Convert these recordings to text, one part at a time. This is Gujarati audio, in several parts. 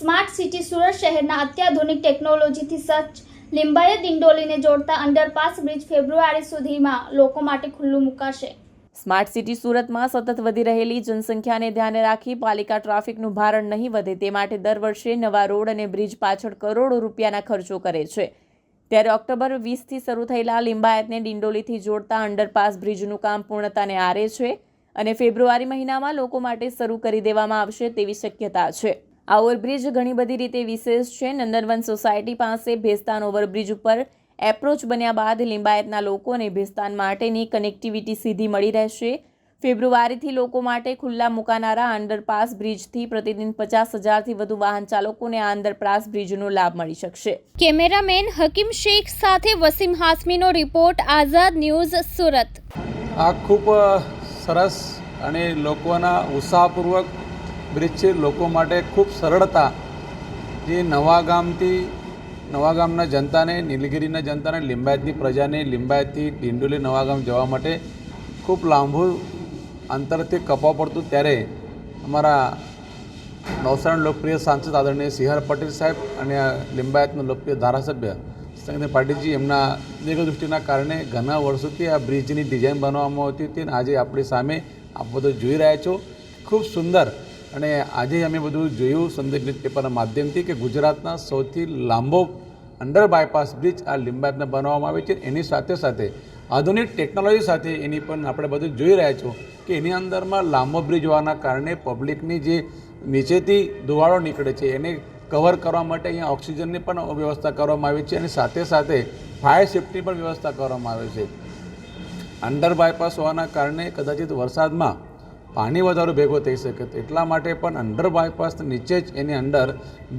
સ્માર્ટ સિટી સુરત શહેરના અત્યાધુનિક ટેકનોલોજીથી સજ્જ લિંબાયત ડિંડોલીને જોડતા અંડરપાસ બ્રિજ ફેબ્રુઆરી સુધીમાં લોકો માટે ખુલ્લું મુકાશે। સ્માર્ટ સિટી સુરતમાં સતત વધી રહેલી જનસંખ્યાને ધ્યાને રાખી પાલિકા ટ્રાફિકનું ભારણ નહીં વધે તે માટે દર વર્ષે નવા રોડ અને બ્રિજ પાછળ કરોડો રૂપિયાના ખર્ચો કરે છે। ત્યારે ઓક્ટોબર 20થી શરૂ થયેલા લિંબાયતને ડિંડોલીથી જોડતા અંડરપાસ બ્રિજનું કામ પૂર્ણતાને આરે છે અને ફેબ્રુઆરી મહિનામાં લોકો માટે શરૂ કરી દેવામાં આવશે તેવી શક્યતા છે। આ ઓવરબ્રિજ ઘણી બધી રીતે વિશેષ છે। નંદનવન સોસાયટી પાસે ભેસ્તાન ઓવરબ્રિજ ઉપર એપ્રોચ બન્યા બાદ લિંબાયતના લોકોને ભેસ્તાન માટેની કનેક્ટિવિટી સીધી મળી રહેશે। ફેબ્રુઆરીથી લોકો માટે ખુલ્લા મુકાનારા અંડરપાસ બ્રિજથી પ્રતિદિન 50,000થી વધુ વાહન ચાલકોને આ અંડરપાસ બ્રિજનો લાભ મળી શકશે। કેમેરામેન હકીમ શેખ સાથે વસીમ હાસમીનો રિપોર્ટ, આઝાદ ન્યૂઝ, સુરત। આ ખૂબ સરસ અને લોકોના ઉત્સાહપૂર્વક બ્રિજ છે। લોકો માટે ખૂબ સરળતા જે નવાગામના જનતાને, નીલગિરીના જનતાને, લિંબાયતની પ્રજાને લિંબાયતથી ડિંડોલી નવાગામ જવા માટે ખૂબ લાંબુ અંતરથી કપવા પડતું, ત્યારે અમારા નવસારીના લોકપ્રિય સાંસદ આદરણીય સી.આર. પટેલ સાહેબ અને લિંબાયતના લોકપ્રિય ધારાસભ્ય સંગીતા પાટીલજી એમના દીર્ઘદૃષ્ટિના કારણે ઘણા વર્ષોથી આ બ્રિજની ડિઝાઇન બનાવવામાં આવતી હતી અને આજે આપણી સામે આપ બધું જોઈ રહ્યા છો। ખૂબ સુંદર અને આજે અમે બધું જોયું સંદેશ ન્યૂઝ પેપરના માધ્યમથી કે ગુજરાતના સૌથી લાંબો અંડર બાયપાસ બ્રિજ આ લિંબાયતને બનાવવામાં આવે છે। એની સાથે સાથે આધુનિક ટેકનોલોજી સાથે એની પણ આપણે બધું જોઈ રહ્યા છો કે એની અંદરમાં લાંબો બ્રિજ હોવાના કારણે પબ્લિકની જે નીચેથી ધુવાળો નીકળે છે એને કવર કરવા માટે અહીંયા ઓક્સિજનની પણ વ્યવસ્થા કરવામાં આવી છે અને સાથે સાથે ફાયર સેફ્ટી પણ વ્યવસ્થા કરવામાં આવે છે। અંડર બાયપાસ હોવાના કારણે કદાચિત વરસાદમાં પાણી વધારો ભેગો થઈ શકે, એટલા માટે પણ અંડર બાયપાસ નીચે જ એની અંદર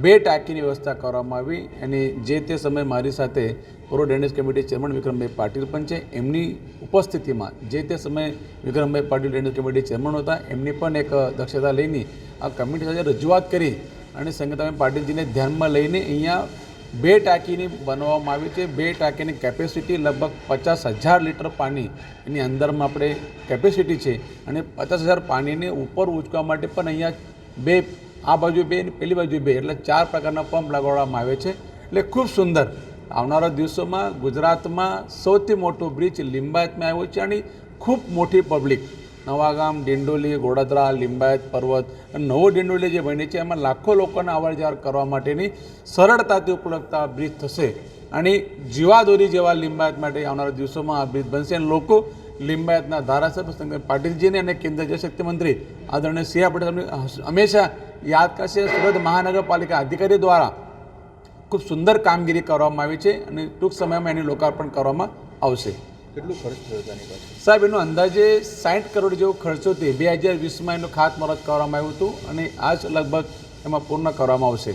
2 ટાંકીની વ્યવસ્થા કરવામાં આવી। એની જે તે સમયે મારી સાથે પૂર્વ ડ્રેનેજ કમિટી ચેરમેન વિક્રમભાઈ પાટીલ પણ છે, એમની ઉપસ્થિતિમાં જે તે સમયે વિક્રમભાઈ પાટીલ ડ્રેનેજ કમિટી ચેરમેન હતા, એમની પણ એક દક્ષતા લઈને આ કમિટી સાથે રજૂઆત કરી અને સંગીતાબેન પાટીલજીને ધ્યાનમાં લઈને અહીંયા 2 ટાંકીની બનાવવામાં આવી છે। 2 ટાંકીની કેપેસિટી લગભગ 50,000 લીટર પાણી એની અંદરમાં આપણે કેપેસિટી છે અને 50,000 પાણીને ઉપર ઉંચકવા માટે પણ અહીંયા 2, આ બાજુ 2 અને પેલી બાજુ 2 એટલે 4 પ્રકારના પંપ લગાવવામાં આવે છે। એટલે ખૂબ સુંદર આવનારા દિવસોમાં ગુજરાતમાં સૌથી મોટો બ્રિજ લિંબાયતમાં આવ્યો છે અને ખૂબ મોટી પબ્લિક નવાગામ, ડિંડોલી, ગોડાદરા, લિંબાયત, પર્વત અને નવો ડિંડોલી જે બની છે એમાં લાખો લોકોને અવર જવર કરવા માટેની સરળતાથી ઉપલબ્ધતા બ્રિજ થશે અને જીવાદોરી જેવા લિંબાયત માટે આવનારા દિવસોમાં આ બ્રિજ બનશે અને લોકો લિંબાયતના ધારાસભ્ય સંગીતા પાટીલજીને અને કેન્દ્રીય જળશક્તિ મંત્રી આદરણીય સી.આર. પટેલ હંમેશા યાદ કરશે। સુરત મહાનગરપાલિકા અધિકારી દ્વારા ખૂબ સુંદર કામગીરી કરવામાં આવી છે અને ટૂંક સમયમાં એનું લોકાર્પણ કરવામાં આવશે। કેટલું ખર્ચ થયો તેની પાસે સાહેબ? એનો અંદાજે 60 કરોડ જેવો ખર્ચો તે 2020માં એનું ખાતમુહૂર્ત કરવામાં આવ્યું હતું અને આજ લગભગ એમાં પૂર્ણ કરવામાં આવશે।